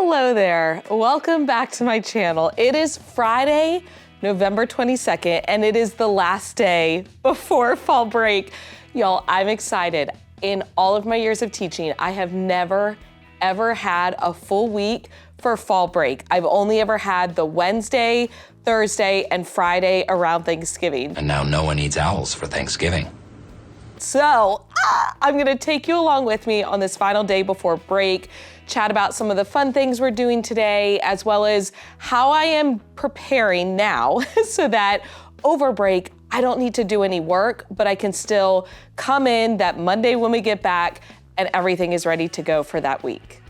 Hello there. Welcome back to my channel. It is Friday, November 22nd, and it is the last day before fall break. Y'all, I'm excited. In all of my years of teaching, I have never, ever had a full week for fall break. I've only ever had the Wednesday, Thursday, and Friday around Thanksgiving. And now no one eats owls for Thanksgiving. So I'm gonna take you along with me on this final day before break, chat about some of the fun things we're doing today, as well as how I am preparing now so that over break, I don't need to do any work, but I can still come in that Monday when we get back and everything is ready to go for that week.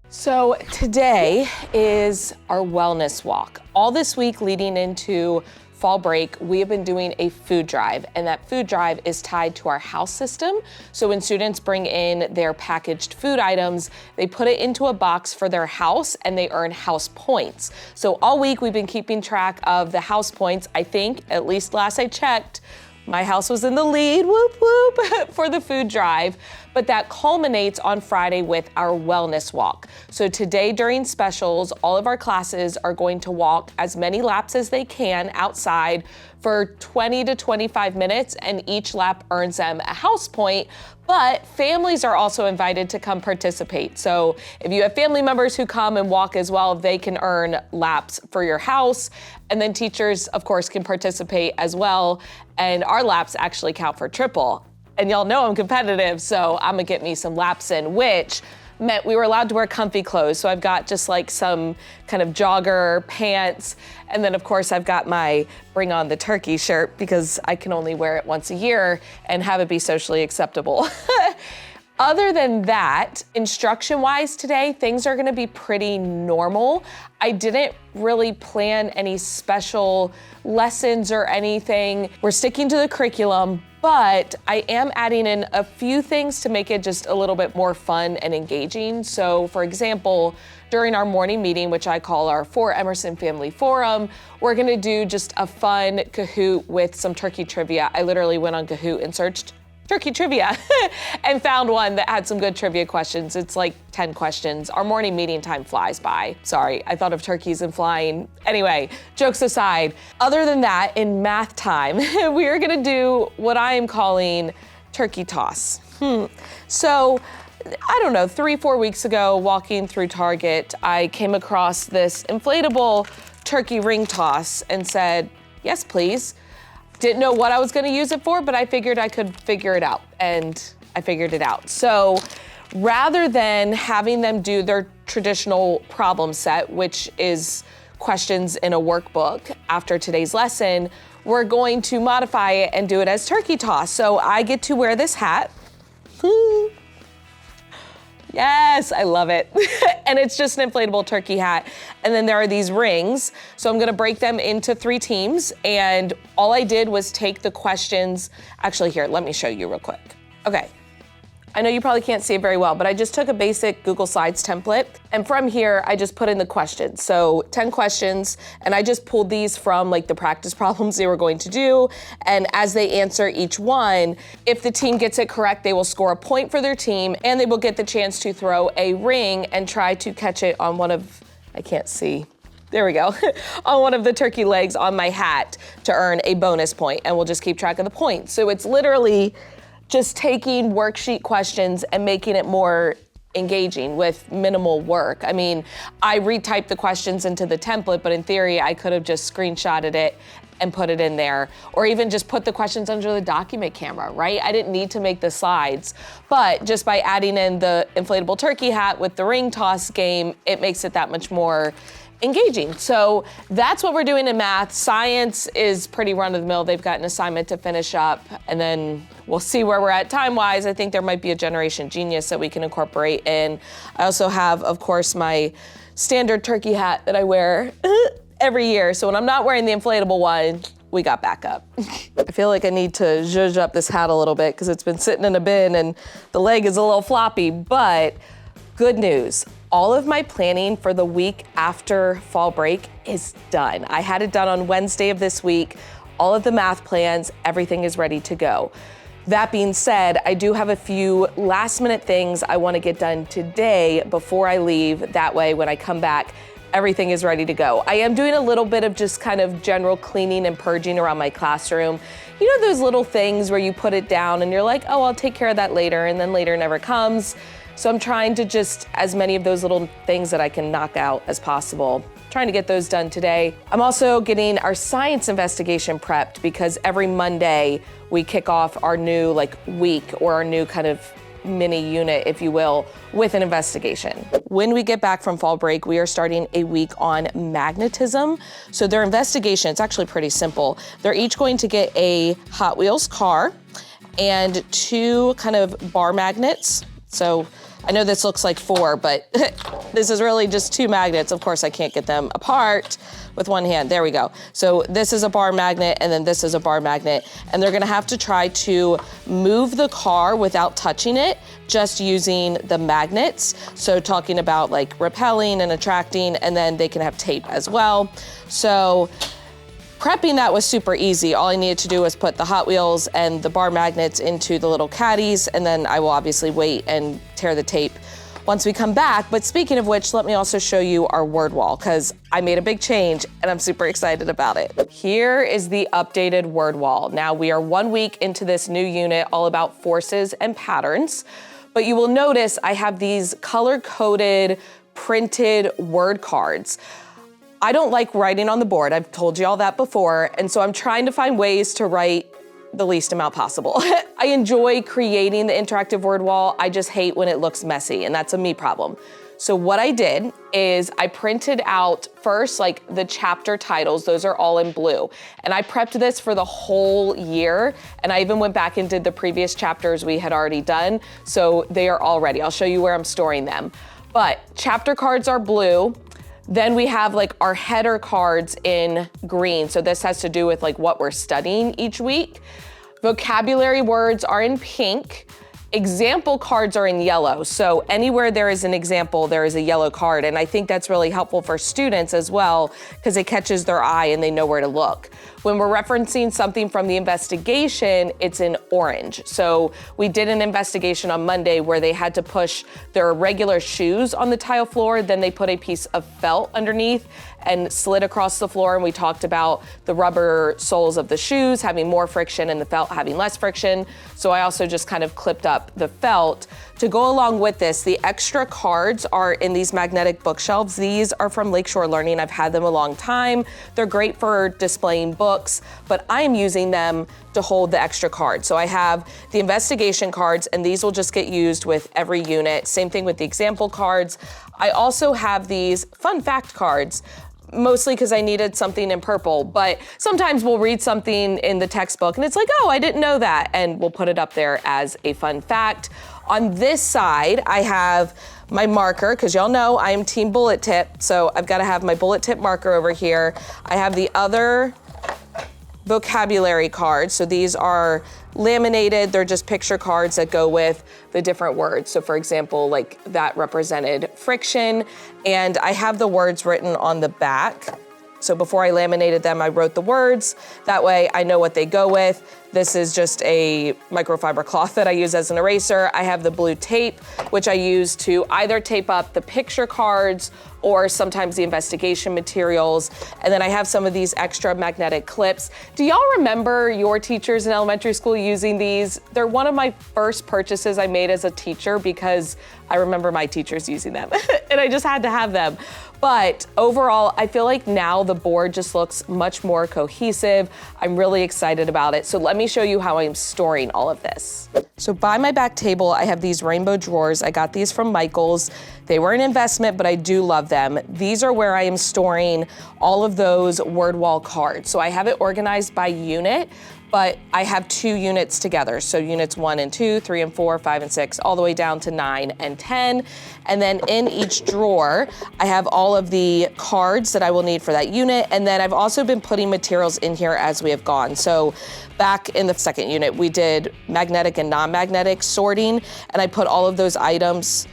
So today is our wellness walk. All this week leading into fall break, we have been doing a food drive, and that food drive is tied to our house system. So when students bring in their packaged food items, they put it into a box for their house and they earn house points. So all week we've been keeping track of the house points. I think, at least last I checked, my house was in the lead, whoop, whoop, for the food drive, but that culminates on Friday with our wellness walk. So today during specials, all of our classes are going to walk as many laps as they can outside for 20 to 25 minutes, and each lap earns them a house point, but families are also invited to come participate. So if you have family members who come and walk as well, they can earn laps for your house, and then teachers, of course, can participate as well, and our laps actually count for triple. And y'all know I'm competitive, so I'm gonna get me some laps in, which meant we were allowed to wear comfy clothes. So I've got just like some kind of jogger pants. And then of course I've got my Bring On the Turkey shirt because I can only wear it once a year and have it be socially acceptable. Other than that, instruction-wise today, things are gonna be pretty normal. I didn't really plan any special lessons or anything. We're sticking to the curriculum, but I am adding in a few things to make it just a little bit more fun and engaging. So for example, during our morning meeting, which I call our For Emerson Family Forum, we're gonna do just a fun Kahoot with some turkey trivia. I literally went on Kahoot and searched turkey trivia and found one that had some good trivia questions. It's like 10 questions. Our morning meeting time flies by. Sorry, I thought of turkeys and flying. Anyway, jokes aside, other than that, in math time, we are gonna do what I am calling turkey toss. So, I don't know, 3-4 weeks ago, walking through Target, I came across this inflatable turkey ring toss and said, yes, please. Didn't know what I was gonna use it for, but I figured I could figure it out, and I figured it out. So rather than having them do their traditional problem set, which is questions in a workbook after today's lesson, we're going to modify it and do it as turkey toss. So I get to wear this hat. Yes, I love it. And it's just an inflatable turkey hat. And then there are these rings. So I'm gonna break them into 3 teams. And all I did was take the questions. Actually, here, let me show you real quick. Okay. I know you probably can't see it very well, but I just took a basic Google Slides template. And from here, I just put in the questions. So 10 questions, and I just pulled these from like the practice problems they were going to do. And as they answer each one, if the team gets it correct, they will score a point for their team, and they will get the chance to throw a ring and try to catch it on one of, I can't see. There we go, on one of the turkey legs on my hat to earn a bonus point, and we'll just keep track of the points. So it's literally just taking worksheet questions and making it more engaging with minimal work. I mean, I retyped the questions into the template, but in theory, I could have just screenshotted it and put it in there, or even just put the questions under the document camera, right? I didn't need to make the slides, but just by adding in the inflatable turkey hat with the ring toss game, it makes it that much more engaging. So that's what we're doing in math. Science is pretty run-of-the-mill. They've got an assignment to finish up, and then we'll see where we're at time-wise. I think there might be a Generation Genius that we can incorporate in. I also have, of course, my standard turkey hat that I wear every year. So when I'm not wearing the inflatable one, we got backup. I feel like I need to zhuzh up this hat a little bit because it's been sitting in a bin and the leg is a little floppy, but good news. All of my planning for the week after fall break is done. I had it done on Wednesday of this week. All of the math plans, everything is ready to go. That being said, I do have a few last minute things I want to get done today before I leave. That way, when I come back, everything is ready to go. I am doing a little bit of just kind of general cleaning and purging around my classroom. You know those little things where you put it down and you're like, oh, I'll take care of that later, and then later never comes. So I'm trying to just, as many of those little things that I can knock out as possible, trying to get those done today. I'm also getting our science investigation prepped because every Monday we kick off our new week or our new kind of mini unit, if you will, with an investigation. When we get back from fall break, we are starting a week on magnetism. So their investigation, it's actually pretty simple. They're each going to get a Hot Wheels car and 2 kind of bar magnets. So I know this looks like 4, but this is really just 2 magnets. Of course, I can't get them apart with one hand. There we go. So this is a bar magnet, and then this is a bar magnet. And they're gonna have to try to move the car without touching it, just using the magnets. So talking about like repelling and attracting, and then they can have tape as well. So prepping that was super easy. All I needed to do was put the Hot Wheels and the bar magnets into the little caddies, and then I will obviously wait and tear the tape once we come back. But speaking of which, let me also show you our word wall, because I made a big change and I'm super excited about it. Here is the updated word wall. Now we are 1 week into this new unit all about forces and patterns, but you will notice I have these color-coded printed word cards. I don't like writing on the board. I've told you all that before. And so I'm trying to find ways to write the least amount possible. I enjoy creating the interactive word wall. I just hate when it looks messy, and that's a me problem. So what I did is I printed out first like the chapter titles. Those are all in blue. And I prepped this for the whole year. And I even went back and did the previous chapters we had already done. So they are all ready. I'll show you where I'm storing them. But chapter cards are blue. Then we have like our header cards in green. So this has to do with like what we're studying each week. Vocabulary words are in pink. Example cards are in yellow. So anywhere there is an example, there is a yellow card. And I think that's really helpful for students as well, because it catches their eye and they know where to look. When we're referencing something from the investigation, it's in orange. So we did an investigation on Monday where they had to push their regular shoes on the tile floor. Then they put a piece of felt underneath and slid across the floor. And we talked about the rubber soles of the shoes having more friction and the felt having less friction. So I also just kind of clipped up the felt. To go along with this, the extra cards are in these magnetic bookshelves. These are from Lakeshore Learning. I've had them a long time. They're great for displaying books, but I'm using them to hold the extra cards. So I have the investigation cards, and these will just get used with every unit. Same thing with the example cards. I also have these fun fact cards, mostly because I needed something in purple, but sometimes we'll read something in the textbook and it's like, oh, I didn't know that, and we'll put it up there as a fun fact. On this side, I have my marker, because y'all know I am team bullet tip, so I've got to have my bullet tip marker over here. I have the other vocabulary cards. So these are laminated. They're just picture cards that go with the different words. So for example, like that represented friction, and I have the words written on the back. So before I laminated them, I wrote the words. That way I know what they go with. This is just a microfiber cloth that I use as an eraser. I have the blue tape, which I use to either tape up the picture cards or sometimes the investigation materials. And then I have some of these extra magnetic clips. Do y'all remember your teachers in elementary school using these? They're one of my first purchases I made as a teacher because I remember my teachers using them and I just had to have them. But overall, I feel like now the board just looks much more cohesive. I'm really excited about it. So let me show you how I'm storing all of this. So by my back table, I have these rainbow drawers. I got these from Michael's. They were an investment, but I do love them. These are where I am storing all of those word wall cards. So I have it organized by unit, but I have 2 units together. So units 1 and 2, 3 and 4, 5 and 6, all the way down to 9 and 10. And then in each drawer, I have all of the cards that I will need for that unit. And then I've also been putting materials in here as we have gone. So back in the second unit, we did magnetic and non-magnetic sorting, and I put all of those items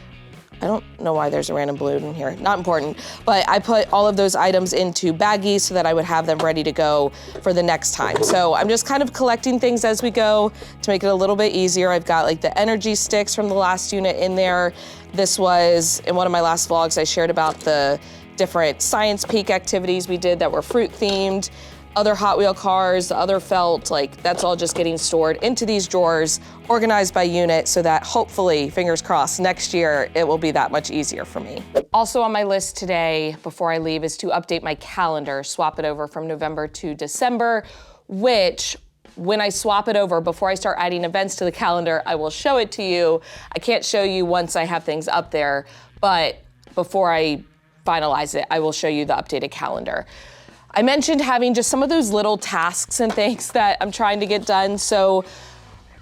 I don't know why there's a random balloon in here, not important. But I put all of those items into baggies so that I would have them ready to go for the next time. So I'm just kind of collecting things as we go to make it a little bit easier. I've got like the energy sticks from the last unit in there. This was, in one of my last vlogs, I shared about the different Science Peak activities we did that were fruit themed, other Hot Wheel cars, the other felt, like that's all just getting stored into these drawers, organized by unit, so that hopefully, fingers crossed, next year it will be that much easier for me. Also on my list today, before I leave, is to update my calendar, swap it over from November to December, which when I swap it over, before I start adding events to the calendar, I will show it to you. I can't show you once I have things up there, but before I finalize it, I will show you the updated calendar. I mentioned having just some of those little tasks and things that I'm trying to get done. So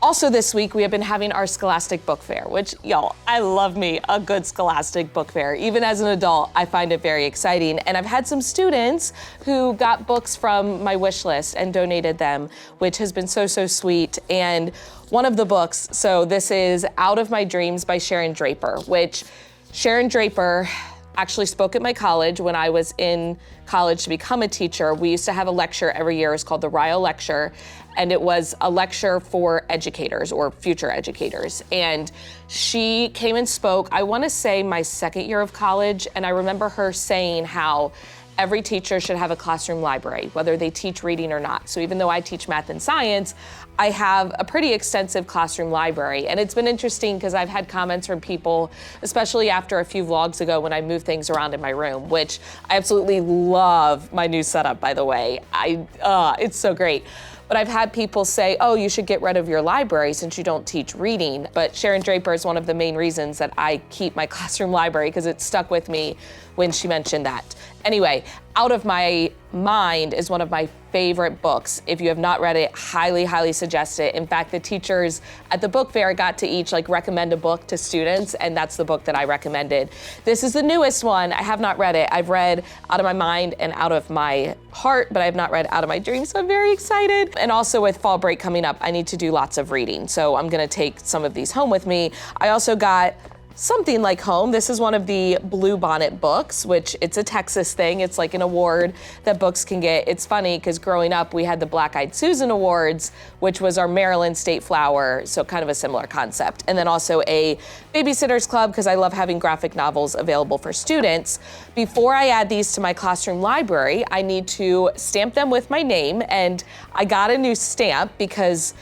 also this week, we have been having our Scholastic Book Fair, which, y'all, I love me a good Scholastic Book Fair. Even as an adult, I find it very exciting. And I've had some students who got books from my wish list and donated them, which has been so, so sweet. And one of the books, so this is Out of My Dreams by Sharon Draper, which Sharon Draper actually spoke at my college when I was in college to become a teacher. We used to have a lecture every year. It's called the Ryle Lecture, and it was a lecture for educators or future educators. And she came and spoke, I want to say my second year of college, and I remember her saying how every teacher should have a classroom library, whether they teach reading or not. So even though I teach math and science, I have a pretty extensive classroom library. And it's been interesting because I've had comments from people, especially after a few vlogs ago when I moved things around in my room, which I absolutely love my new setup, by the way. It's so great. But I've had people say, oh, you should get rid of your library since you don't teach reading. But Sharon Draper is one of the main reasons that I keep my classroom library, because it stuck with me when she mentioned that. Anyway, Out of My Mind is one of my favorite books. If you have not read it, highly, highly suggest it. In fact, the teachers at the book fair got to each recommend a book to students, and that's the book that I recommended. This is the newest one. I have not read it. I've read Out of My Mind and Out of My Heart, but I have not read Out of My Dreams, so I'm very excited. And also with fall break coming up, I need to do lots of reading, so I'm gonna take some of these home with me. I also got something like home. This is one of the Blue Bonnet books, which it's a Texas thing. It's like an award that books can get. It's funny because growing up, we had the Black Eyed Susan Awards, which was our Maryland state flower, so kind of a similar concept. And then also a Babysitter's Club, because I love having graphic novels available for students. Before I add these to my classroom library, I need to stamp them with my name, and I got a new stamp because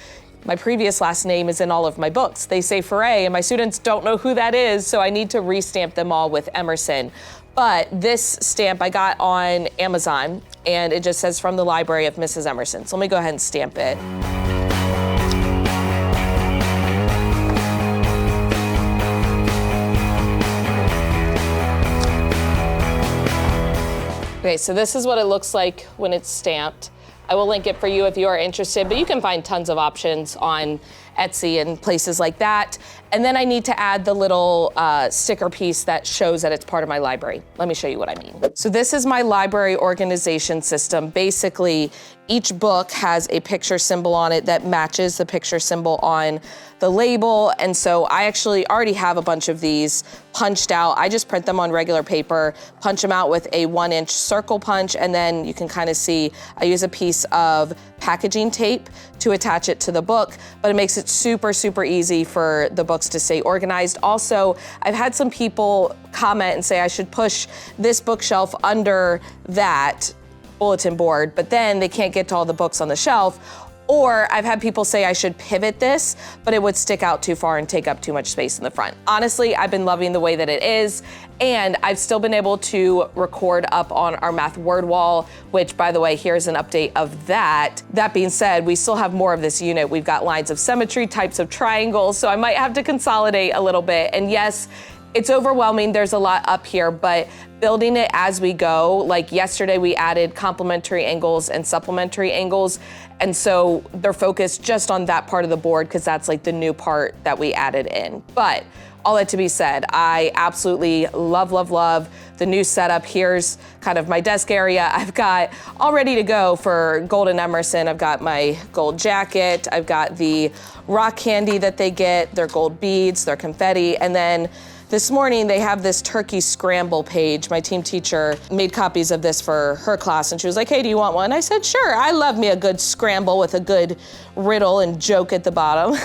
my previous last name is in all of my books. They say Foray, and my students don't know who that is, so I need to restamp them all with Emerson. But this stamp I got on Amazon, and it just says from the library of Mrs. Emerson. So let me go ahead and stamp it. Okay, so this is what it looks like when it's stamped. I will link it for you if you are interested, but you can find tons of options on Etsy and places like that. And then I need to add the little sticker piece that shows that it's part of my library. Let me show you what I mean. So this is my library organization system. Basically, each book has a picture symbol on it that matches the picture symbol on the label. And so I actually already have a bunch of these punched out. I just print them on regular paper, punch them out with a 1-inch circle punch, and then you can kind of see I use a piece of packaging tape to attach it to the book, but it makes it super, super easy for the books to stay organized. Also, I've had some people comment and say I should push this bookshelf under that bulletin board, but then they can't get to all the books on the shelf. Or I've had people say I should pivot this, but it would stick out too far and take up too much space in the front. Honestly, I've been loving the way that it is, and I've still been able to record up on our math word wall, which, by the way, here's an update of that. That being said, we still have more of this unit. We've got lines of symmetry, types of triangles, so I might have to consolidate a little bit. And yes, it's overwhelming, there's a lot up here, but building it as we go, like yesterday we added complementary angles and supplementary angles, and so they're focused just on that part of the board because that's like the new part that we added in. But all that to be said, I absolutely love, love, love the new setup. Here's kind of my desk area. I've got all ready to go for Golden Emerson. I've got my gold jacket. I've got the rock candy that they get, their gold beads, their confetti. And then this morning they have this turkey scramble page. My team teacher made copies of this for her class and she was like, hey, do you want one? I said, sure. I love me a good scramble with a good riddle and joke at the bottom.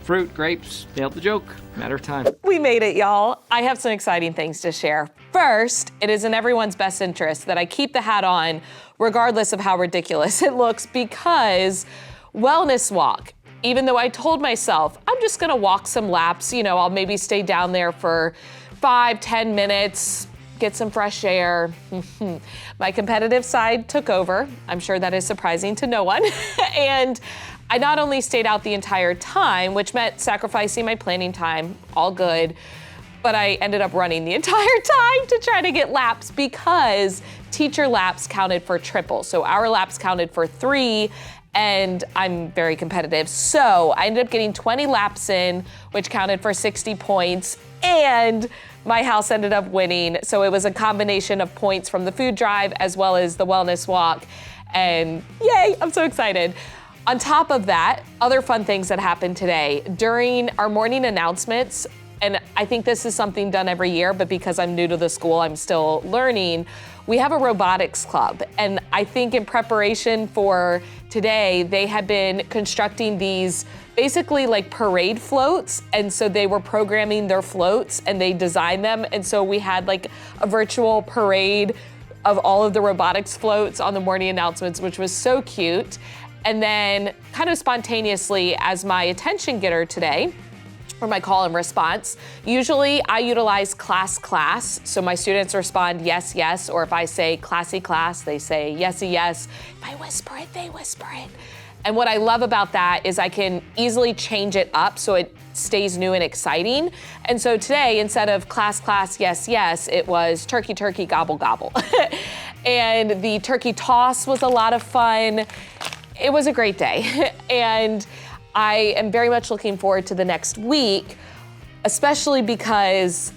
Fruit, grapes, nailed the joke. Matter of time. We made it, y'all. I have some exciting things to share. First, it is in everyone's best interest that I keep the hat on regardless of how ridiculous it looks, because wellness walk, even though I told myself I'm just gonna walk some laps, you know, I'll maybe stay down there for 5-10 minutes, get some fresh air. My competitive side took over. I'm sure that is surprising to no one. And I not only stayed out the entire time, which meant sacrificing my planning time, all good, but I ended up running the entire time to try to get laps because teacher laps counted for triple. So our laps counted for 3, and I'm very competitive. So I ended up getting 20 laps in, which counted for 60 points, and my house ended up winning. So it was a combination of points from the food drive as well as the wellness walk, and yay, I'm so excited. On top of that, other fun things that happened today. During our morning announcements, and I think this is something done every year, but because I'm new to the school, I'm still learning, we have a robotics club. And I think in preparation for today, they had been constructing these basically like parade floats. And so they were programming their floats and they designed them. And so we had like a virtual parade of all of the robotics floats on the morning announcements, which was so cute. And then kind of spontaneously as my attention getter today, or my call and response, usually I utilize class. So my students respond yes, yes, or if I say classy class, they say yesy, yes. If I whisper it, they whisper it. And what I love about that is I can easily change it up so it stays new and exciting. And so today, instead of class, yes, yes, it was turkey, gobble, gobble. And the turkey toss was a lot of fun. It was a great day. And I am very much looking forward to the next week, especially because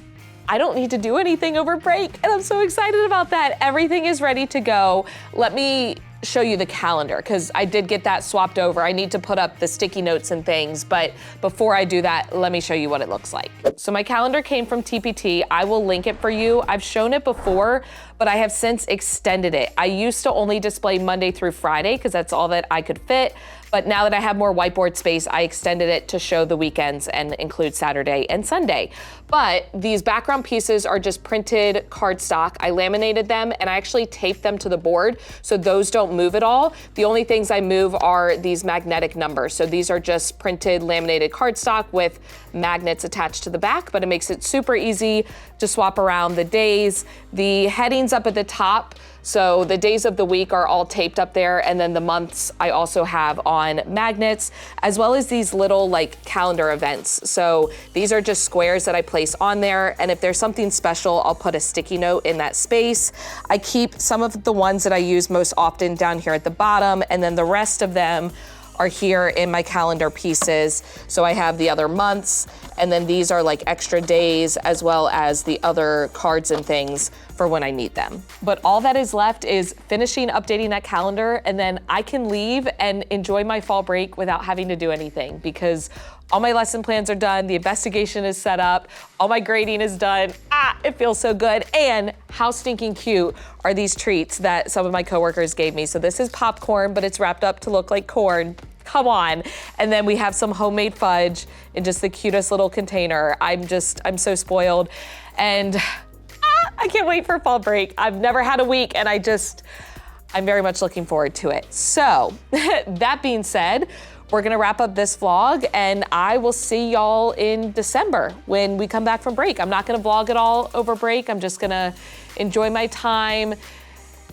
I don't need to do anything over break. And I'm so excited about that. Everything is ready to go. Let me show you the calendar because I did get that swapped over. I need to put up the sticky notes and things, but before I do that, let me show you what it looks like. So my calendar came from TPT. I will link it for you. I've shown it before, but I have since extended it. I used to only display Monday through Friday because that's all that I could fit. But now that I have more whiteboard space, I extended it to show the weekends and include Saturday and Sunday. But these background pieces are just printed cardstock. I laminated them and I actually taped them to the board so those don't move at all. The only things I move are these magnetic numbers. So these are just printed laminated cardstock with magnets attached to the back, but it makes it super easy to swap around the days. The headings up at the top, so the days of the week are all taped up there, and then the months I also have on magnets, as well as these little like calendar events. So these are just squares that I place on there, and if there's something special, I'll put a sticky note in that space. I keep some of the ones that I use most often down here at the bottom, and then the rest of them are here in my calendar pieces. So I have the other months, and then these are like extra days as well as the other cards and things for when I need them. But all that is left is finishing updating that calendar, and then I can leave and enjoy my fall break without having to do anything because all my lesson plans are done, the investigation is set up, all my grading is done. It feels so good. And how stinking cute are these treats that some of my coworkers gave me. So this is popcorn, but it's wrapped up to look like corn. Come on. And then we have some homemade fudge in just the cutest little container. I'm so spoiled. And I can't wait for fall break. I've never had a week and I'm very much looking forward to it. So that being said, we're gonna wrap up this vlog and I will see y'all in December when we come back from break. I'm not gonna vlog it all over break. I'm just gonna enjoy my time.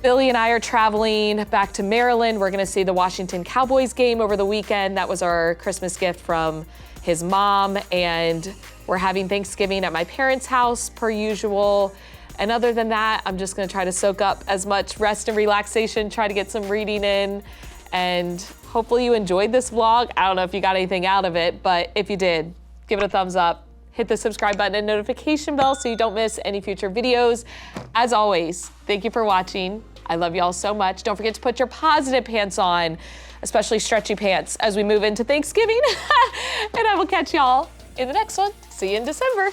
Billy and I are traveling back to Maryland. We're gonna see the Washington Cowboys game over the weekend. That was our Christmas gift from his mom, and we're having Thanksgiving at my parents' house per usual. And other than that, I'm just gonna try to soak up as much rest and relaxation, try to get some reading in, and hopefully you enjoyed this vlog. I don't know if you got anything out of it, but if you did, give it a thumbs up. hit the subscribe button and notification bell so you don't miss any future videos. As always, thank you for watching. I love y'all so much. Don't forget to put your positive pants on, especially stretchy pants, as we move into Thanksgiving. And I will catch y'all in the next one. See you in December.